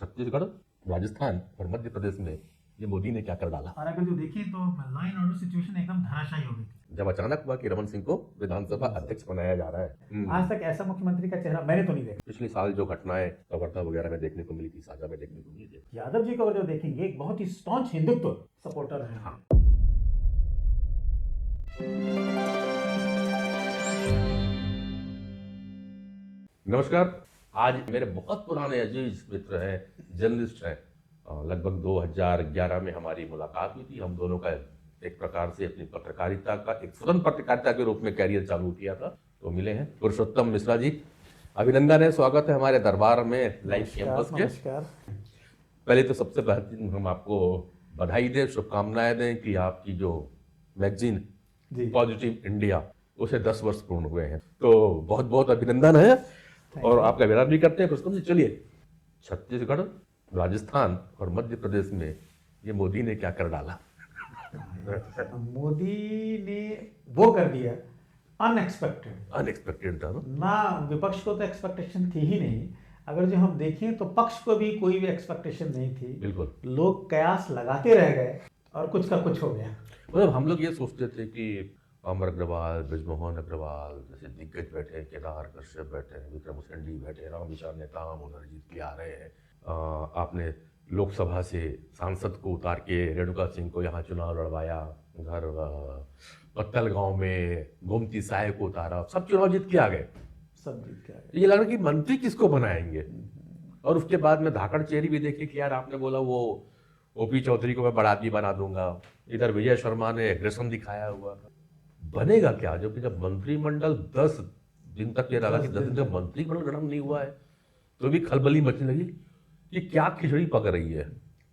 छत्तीसगढ़, राजस्थान और मध्य प्रदेश में ये मोदी ने क्या कर डाला। और अगर जो देखें तो लॉ एंड ऑर्डर सिचुएशन एकदम धराशायी हो गई थी जब अचानक हुआ कि रमन सिंह को विधानसभा अध्यक्ष बनाया जा रहा है। आज तक ऐसा मुख्यमंत्री का चेहरा मैंने तो नहीं देखा। पिछले साल जो घटनाएं कवर्धा वगैरह में देखने को मिली थी, साझा में देखने को मिली थी। यादव जी को अगर जो देखेंगे एक बहुत ही स्टॉन्च हिंदुत्व सपोर्टर है। हाँ। नमस्कार। आज मेरे बहुत पुराने अजीज मित्र हैं, जर्नलिस्ट हैं। लगभग 2011 में हमारी मुलाकात हुई थी। हम दोनों का एक प्रकार से अपनी पत्रकारिता का एक स्वतंत्र पत्रकारिता के रूप में कैरियर चालू किया था। तो मिले हैं पुरुषोत्तम मिश्रा जी। अभिनंदन है, स्वागत है हमारे दरबार में लाइव कैंपस के। नमस्कार। पहले तो सबसे पहले हम आपको बधाई दें, शुभकामनाएं दें कि आपकी जो मैगजीन जी पॉजिटिव इंडिया उसे 10 वर्ष पूर्ण हुए हैं, तो बहुत बहुत अभिनंदन है और आपका विरोध भी करते हैं। पुरुषोत्तम जी, चलिए, छत्तीसगढ़, राजस्थान और मध्य प्रदेश में ये मोदी ने क्या कर डाला। मोदी ने वो कर दिया अनएक्सपेक्टेड था ना। विपक्ष को तो एक्सपेक्टेशन थी ही नहीं। अगर जो हम देखें तो पक्ष को भी कोई भी एक्सपेक्टेशन नहीं थी। बिल्कुल। लोग कयास लगाते रह गए और कुछ का कुछ हो गया। मतलब हम लोग ये सोचते थे कि अमर अग्रवाल, ब्रिजमोहन अग्रवाल जैसे दिग्गज बैठे हैं, केदार कश्यप बैठे हैं, विक्रम उसेंडी बैठे हैं, रामविचार नेताम उधर जीत के आ रहे हैं। आपने लोकसभा से सांसद को उतार के रेणुका सिंह को यहाँ चुनाव लड़वाया, उधर पत्तल गांव में गोमती साय को उतारा, सब चुनाव जीत के आ गए। सब जीत के आ गए। ये लग रहा कि मंत्री किसको बनाएंगे। और उसके बाद में धाकड़ चेहरी भी देखी कि यार आपने बोला वो ओपी चौधरी को मैं बड़ा आदमी बना दूंगा। इधर विजय शर्मा ने एग्रेशन दिखाया हुआ। बनेगा क्या जबकि जब मंत्रिमंडल 10 दिन तक ये रहा कि 10 दिन तक मंत्रिमंडल गठन नहीं हुआ है तो भी खलबली मचने लगी कि क्या खिचड़ी पक रही है,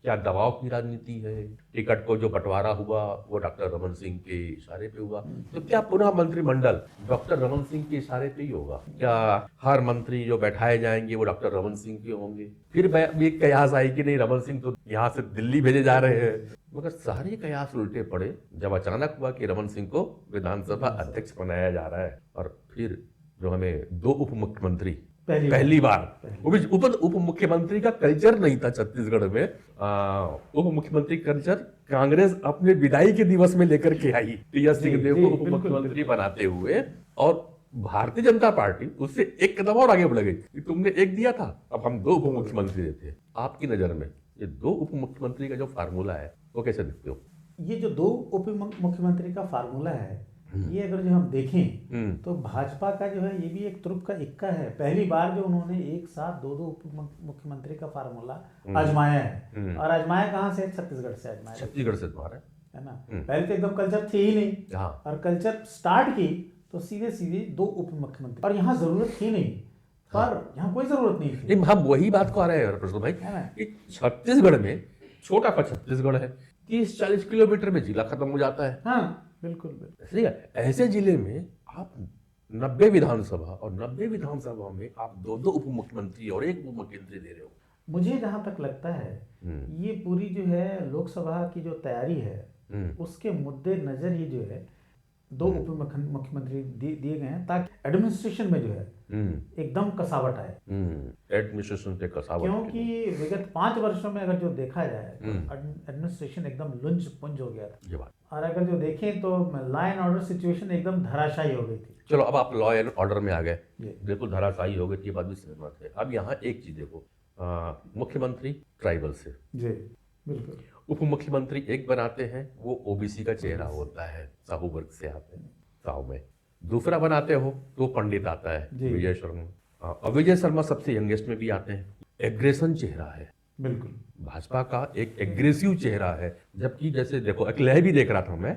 क्या दबाव की राजनीति है। टिकट को जो बंटवारा हुआ वो डॉक्टर रमन सिंह के इशारे पे हुआ, तो क्या पुनः मंत्रिमंडल डॉक्टर रमन सिंह के इशारे पे ही होगा। क्या हर मंत्री जो बैठाए जाएंगे वो डॉक्टर रमन सिंह के होंगे। फिर एक कयास आई कि नहीं, रमन सिंह तो यहाँ से दिल्ली भेजे जा रहे हैं। मगर सारे कयास उल्टे पड़े जब अचानक हुआ कि रमन सिंह को विधानसभा अध्यक्ष बनाया जा रहा है। और फिर जो हमें 2 उप मुख्यमंत्री पहली बार, वो भी उप मुख्यमंत्री का कल्चर नहीं था छत्तीसगढ़ में। उप मुख्यमंत्री कल्चर कांग्रेस अपने विदाई के दिवस में लेकर के आई, टी.एस. सिंहदेव को उप मुख्यमंत्री बनाते हुए। और भारतीय जनता पार्टी उससे एक कदम और आगे बढ़ गई कि तुमने एक दिया था, अब हम 2 उप मुख्यमंत्री देते हैं। आपकी नजर में ये 2 उप मुख्यमंत्री का जो फार्मूला है वो कैसे देखते हो। ये जो 2 उप मुख्यमंत्री का फार्मूला है, ये अगर जो हम देखें तो भाजपा का जो है ये भी एक तुरुप का इक्का है। पहली बार जो उन्होंने एक साथ 2 उप मुख्यमंत्री का फार्मूला आजमाया है। और आजमाया कहाँ से? छत्तीसगढ़ से आजमाया। छत्तीसगढ़ से तुम्हारा है ना। पहले तो एकदम कल्चर थी ही नहीं। और कल्चर स्टार्ट की तो सीधे सीधे 2 उप मुख्यमंत्री, और यहाँ जरूरत थी नहीं। पर यहाँ कोई जरूरत नहीं थी। हम वही बात को आ रहे हैं प्रसन्न भाई कि छत्तीसगढ़ में, छोटा सा छत्तीसगढ़ है, 30-40 किलोमीटर में जिला खत्म हो जाता है। हाँ बिल्कुल। ठीक है, ऐसे जिले में आप 90 विधानसभा और 90 विधानसभा में आप 2 उप मुख्यमंत्री और 1 उप मुख्यमंत्री दे रहे हो। मुझे जहां तक लगता है ये पूरी जो है लोकसभा की जो तैयारी है उसके मुद्दे नजर ही जो है 2 उप मुख्यमंत्री दिए गए हैं, ताकि एडमिनिस्ट्रेशन में जो है एकदम कसावट आए। एडमिनिस्ट्रेशन पे कसावट, क्योंकि विगत 5 वर्षों में अगर जो देखा जाए तो एडमिनिस्ट्रेशन एकदम लुंज पुंज हो गया था। और अगर जो देखें तो लॉ एंड ऑर्डर सिचुएशन एकदम धराशायी हो गई थी। चलो, अब आप लॉ एंड ऑर्डर में आ गए, बिल्कुल धराशायी हो गई थी, बात भी सहमत है। अब यहाँ एक चीज देखो, मुख्यमंत्री ट्राइबल से, जी बिल्कुल, उप मुख्यमंत्री एक बनाते हैं, वो ओबीसी का चेहरा होता है, साहू वर्ग से आते हैं, साहू में। दूसरा बनाते हो तो पंडित आता है, विजय शर्मा। और विजय शर्मा सबसे यंगेस्ट में भी आते हैं। एग्रेशन चेहरा है, बिल्कुल भाजपा का एक एग्रेसिव चेहरा है। जबकि जैसे देखो, एक लय भी देख रहा था मैं,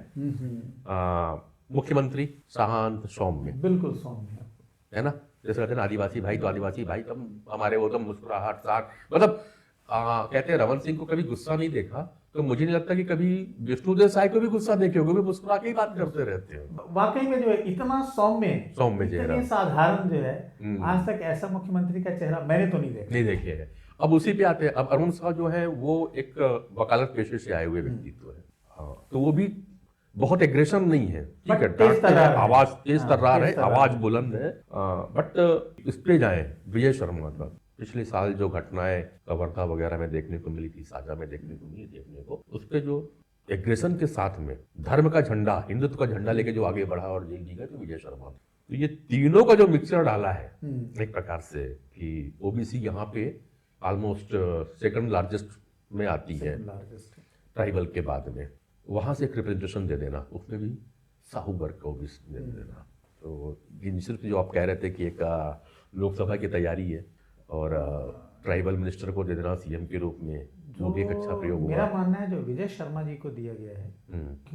मुख्यमंत्री शांत सौम्य, बिल्कुल सौम्य है ना। जैसे कहते हैं आदिवासी भाई तो आदिवासी भाई, तुम हमारे वो तो मुस्कुराहट साथ, मतलब कहते हैं रमन सिंह को कभी गुस्सा नहीं देखा, तो मुझे नहीं लगता कि कभी विष्णुदेव साय को भी गुस्सा देखे होगे, वो मुस्कुरा के ही बात करते रहते हैं। वाकई में जो है इतना सौम्य चेहरा, साधारण जो है, आज तक ऐसा मुख्यमंत्री का चेहरा मैंने तो नहीं देखे है। अब उसी पे आते हैं। अब अरुण साह जो है वो एक वकालत पेशे से आए हुए व्यक्तित्व है, तो वो भी बहुत एग्रेशन नहीं है, ठीक है, आवाज तेज तर्रार है, आवाज बुलंद है। बट इस पे जाए विजय शर्मा का, पिछले साल जो घटनाएं कवर्धा वगैरह में देखने को मिली थी, साझा में देखने को मिली देखने को, उस पे जो एग्रेशन के साथ में धर्म का झंडा, हिंदुत्व का झंडा लेके जो आगे बढ़ा और जेल जी गए तो विजय शर्मा। तो ये तीनों का जो मिक्सचर डाला है एक प्रकार से कि ओबीसी यहाँ पे ऑलमोस्ट सेकंड लार्जेस्ट में आती है ट्राइबल के बाद में, वहां से एक रिप्रेजेंटेशन दे देना, उसमें भी साहू वर्ग को भी दे देना। तो ये सिर्फ जो आप कह रहे थे कि एक लोकसभा की तैयारी है और ट्राइबल मिनिस्टर को दे देना सीएम के रूप में, वो भी एक अच्छा प्रयोग हुआ। मेरा मानना है जो विजय शर्मा जी को दिया गया है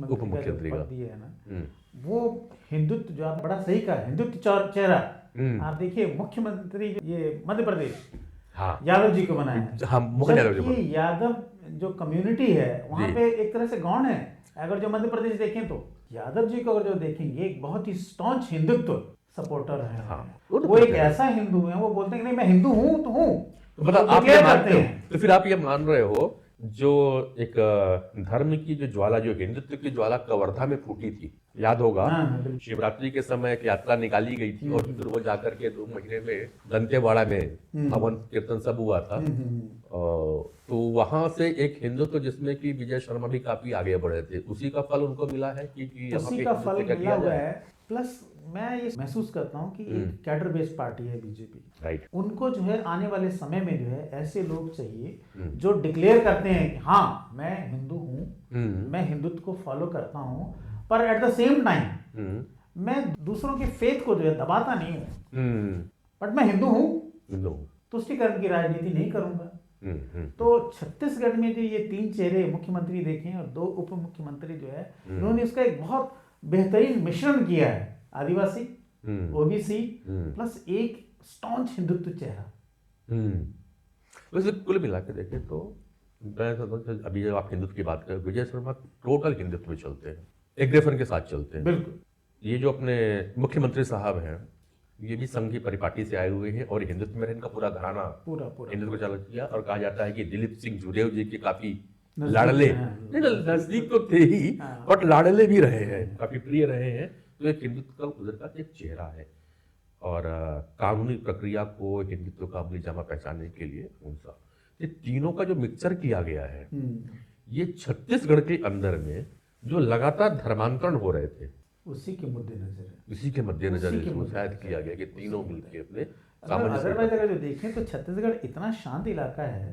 उप मुख्यमंत्री का दिया है ना, वो हिंदुत्व जो आप बड़ा सही कहा, हिंदुत्व चेहरा। आप देखिए मुख्यमंत्री ये मध्य प्रदेश हाँ यादव जी को बनाया है। हाँ, मोहन यादव जी को। यादव जो कम्युनिटी है वहाँ पे एक तरह से गौण है। अगर जो मध्य प्रदेश देखें तो यादव जी को अगर जो देखेंगे एक बहुत ही स्टॉन्च हिंदुत्व सपोर्टर है। हाँ, वो एक ऐसा हिंदू है, वो बोलते हैं कि नहीं मैं हिंदू हूँ तो हूँ। मतलब आप ये मानते हो, तो फिर आप ये मान रहे हो जो एक धर्म की जो ज्वाला, जो हिंदुत्व की ज्वाला कवर्धा में फूटी थी, याद होगा शिवरात्रि के समय एक यात्रा निकाली गई थी और फिर वो जाकर के 2 महीने में दंतेवाड़ा में हवन कीर्तन सब हुआ था। तो वहां से एक हिंदुत्व जिसमें कि विजय शर्मा भी काफी आगे बढ़े थे, उसी का फल उनको मिला है कि उसी का फल मिला हुआ है। प्लस मैं ये महसूस करता हूँ कि एक कैडर बेस्ड पार्टी है बीजेपी, राइट। उनको जो है आने वाले समय में जो है ऐसे लोग चाहिए जो डिक्लेयर करते हैं कि हाँ मैं हिंदू हूँ, मैं हिंदुत्व को फॉलो करता हूँ, पर एट द सेम टाइम मैं दूसरों के फेथ को जो है दबाता नहीं हूँ, बट मैं हिंदू हूँ, तुष्टिकरण की राजनीति नहीं करूंगा। तो छत्तीसगढ़ में जो ये 3 चेहरे मुख्यमंत्री देखे और 2 उप मुख्यमंत्री जो है, उन्होंने इसका एक बहुत बेहतरीन मिश्रण किया है, आदिवासी, ओबीसी प्लस एक स्टॉन्च हिंदुत्व चेहरा। वैसे कुल मिला के देखें तो मैं अभी जब आप हिंदुत्व की बात करें, विजय शर्मा टोटल हिंदुत्व में चलते हैं, एग्रेशन के साथ चलते हैं। बिल्कुल। ये जो अपने मुख्यमंत्री साहब हैं, ये भी संघ की परिपाटी से आए हुए हैं और हिंदुत्व में इनका पूरा घराना पूरा हिंदुत्व को चालू किया। और कहा जाता है कि दिलीप सिंह जुदेव जी के काफी लाडले, नजदीक तो थे ही बट लाडले भी रहे हैं, काफी प्रिय रहे हैं। तो एक हिंदुत्व का उधर का एक चेहरा है और कानूनी प्रक्रिया को हिंदुत्व का अपनी जमा पहचानने के लिए उनका ये तीनों का जो मिक्सचर किया गया है, ये छत्तीसगढ़ के अंदर में जो लगातार धर्मांतरण हो रहे थे उसी के मद्देनजर शायद किया गया कि तीनों मिलकर अपने अदरवाइज अगर जो देखें तो छत्तीसगढ़ इतना शांत इलाका है,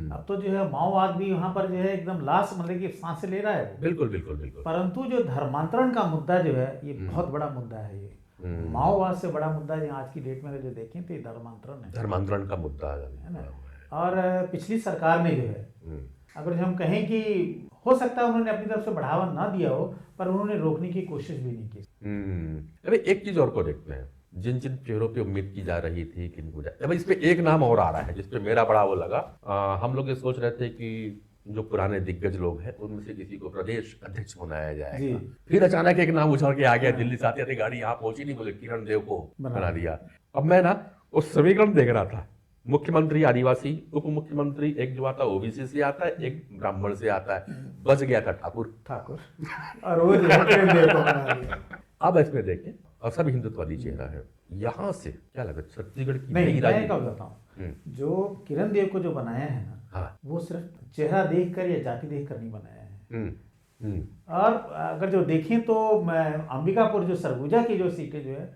अब तो जो है माओवाद भी वहाँ पर जो है एकदम लास्ट मतलब कि सांसें ले रहा है। बिल्कुल बिल्कुल बिल्कुल। परंतु जो धर्मांतरण का मुद्दा जो है ये बहुत बड़ा मुद्दा है। ये माओवाद से बड़ा मुद्दा है आज की डेट में जो देखें तो ये धर्मांतरण है, धर्मांतरण का मुद्दा है ना। और पिछली सरकार ने जो है अगर हम कहें कि हो सकता है उन्होंने अपनी तरफ से बढ़ावा ना दिया हो, पर उन्होंने रोकने की कोशिश भी नहीं की। अरे एक चीज और को देखते हैं, जिन जिन चेहरों पे उम्मीद की जा रही थी कि इनको अब इस पे एक नाम और आ रहा है जिसपे मेरा बड़ा वो लगा। हम लोग ये सोच रहे थे कि जो पुराने दिग्गज लोग हैं उनमें से किसी को प्रदेश अध्यक्ष बनाया जाएगा, फिर अचानक एक नाम उछल के आ गया, दिल्ली से आती गाड़ी यहाँ पहुंची नहीं, बोले किरण देव को बना दिया। अब मैं ना उस समीकरण देख रहा था, मुख्यमंत्री आदिवासी, उप मुख्यमंत्री एक जो आता है ओबीसी से आता है, एक ब्राह्मण से आता है, बच गया था ठाकुर और वो अब इसमें देखें और सब हिंदुत्ववादी चेहरा है। यहाँ से क्या लगा छत्तीसगढ़ की नहीं, मैं क्या बताता हूँ, जो किरण देव को जो बनाया है ना, हाँ, वो सिर्फ चेहरा देखकर या जाति देखकर नहीं बनाया है। और अगर जो देखें तो अंबिकापुर जो सरगुजा की जो सीटें जो है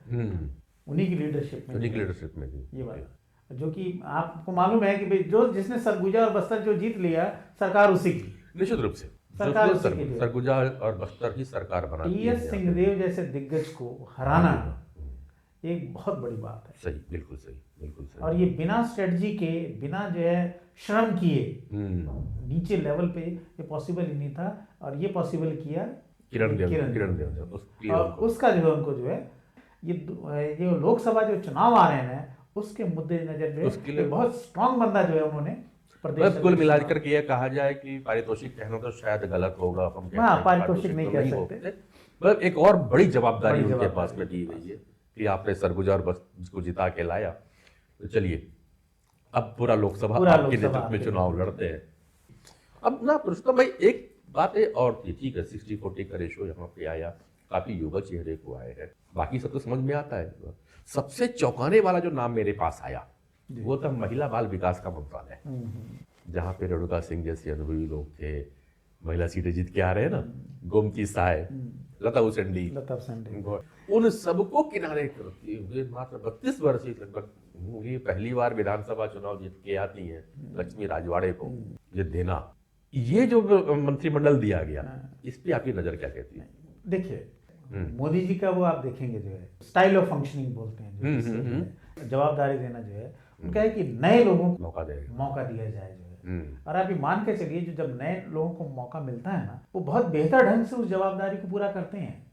उन्हीं की लीडरशिप में थी ये बात, जो कि आपको मालूम है कि जो जिसने सरगुजा और बस्तर जो जीत लिया सरकार उसी की, निश्चित रूप से सरगुजा और बस्तर की सरकार बना टी.एस. सिंहदेव जैसे दिग्गज को हराना एक बहुत बड़ी बात है। सही, बिल्कुल सही, बिल्कुल सही। और ये बिना स्ट्रेटजी के, बिना जो है श्रम किए नीचे लेवल पे ये पॉसिबल ही नहीं था, और ये पॉसिबल किया किरण देव। और उसका जो है उनको जो है ये लोकसभा जो चुनाव आ रहे हैं उसके मुद्दे नजर में बहुत स्ट्रांग बंदा जो है उन्होंने कुल मिलाकर के ये कहा जाए कि पारितोषिक कहना तो शायद गलत होगा, पारितोषिक नहीं कह सकते, मतलब एक और बड़ी जवाबदारी उनके पास में दी गई है कि आपने सरगुजा और बस्तर को जिता के लाया, तो चलिए अब पूरा लोकसभा आपके नेतृत्व में चुनाव लड़ते हैं। अब ना रुस्तम भाई एक बात और थी, ठीक है 60-40 का रेशो यहाँ पे आया, काफी युवा चेहरे को आए हैं, बाकी सब तो समझ में आता है। सबसे चौंकाने वाला जो नाम मेरे पास आया वो था महिला बाल विकास का मंत्रालय, जहाँ पे रेणुका सिंह जैसे अनुभवी लोग थे, महिला सीटें जीत के आ रहे हैं ना, गोमती साय, लता उसेंडी, उन सबको किनारे करती हुए मात्र 32 वर्षीय लगभग ये पहली बार विधानसभा चुनाव जीत के आती हैं लक्ष्मी राजवाड़े को ये देना, ये जो मंत्रिमंडल दिया गया, इस पे आपकी नजर क्या कहती है? देखिए, मोदी जी का वो आप देखेंगे जो है स्टाइल ऑफ फंक्शनिंग बोलते हैं, जो जवाबदारी देना जो है उनका है कि नए लोगों को मौका दिया जाए जो है। और आप ये मान के चलिए जो जब नए लोगों को मौका मिलता है ना, वो बहुत बेहतर ढंग से उस जवाबदारी को पूरा करते हैं।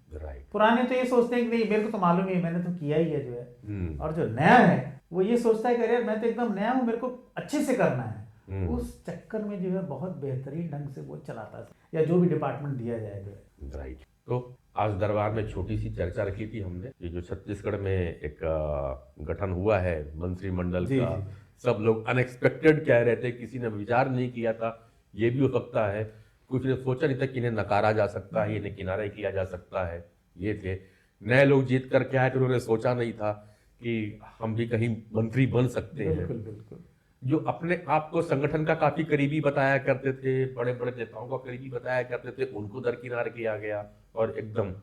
पुराने तो ये सोचते हैं कि नहीं मेरे को तो मालूम ही है, मैंने तो किया ही है जो है, और जो नया है वो ये सोचता है कि अरे मैं तो एकदम नया हूँ, मेरे को अच्छे से करना है। उस चक्कर में जो है बहुत बेहतरीन ढंग से वो चलाता है, या जो भी डिपार्टमेंट दिया जाए जो है। राइट। तो आज दरबार में छोटी सी चर्चा रखी थी हमने, ये जो छत्तीसगढ़ में एक गठन हुआ है मंत्रिमंडल का, सब लोग अनएक्सपेक्टेड कह रहे थे, किसी ने विचार नहीं किया था, ये भी हो सकता है, कुछ ने सोचा नहीं था कि इन्हें नकारा जा सकता है, इन्हें किनारे किया जा सकता है, ये थे नए लोग जीत करके आए, तो उन्होंने सोचा नहीं था कि हम भी कहीं मंत्री बन सकते हैं। बिल्कुल। जो अपने आप को संगठन का काफी करीबी बताया करते थे, बड़े बड़े नेताओं का करीबी बताया करते थे, उनको दरकिनार किया गया, और एकदम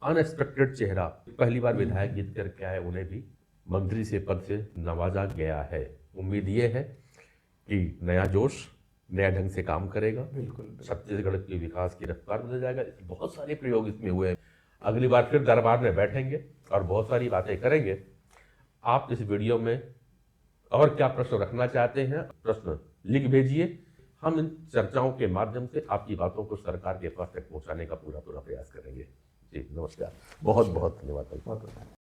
अनएक्सपेक्टेड चेहरा पहली बार विधायक जीत करके आए, उन्हें भी मंत्री से पद से नवाजा गया है। उम्मीद ये है कि नया जोश नया ढंग से काम करेगा, बिल्कुल। छत्तीसगढ़ के विकास की रफ्तार बदल जाएगा। बहुत सारे प्रयोग इसमें हुए हैं। अगली बार फिर दरबार में बैठेंगे और बहुत सारी बातें करेंगे। आप इस वीडियो में और क्या प्रश्न रखना चाहते हैं, प्रश्न लिख भेजिए। हम इन चर्चाओं के माध्यम से आपकी बातों को सरकार के पास तक पहुंचाने का पूरा प्रयास करेंगे। जी नमस्कार, बहुत बहुत धन्यवाद।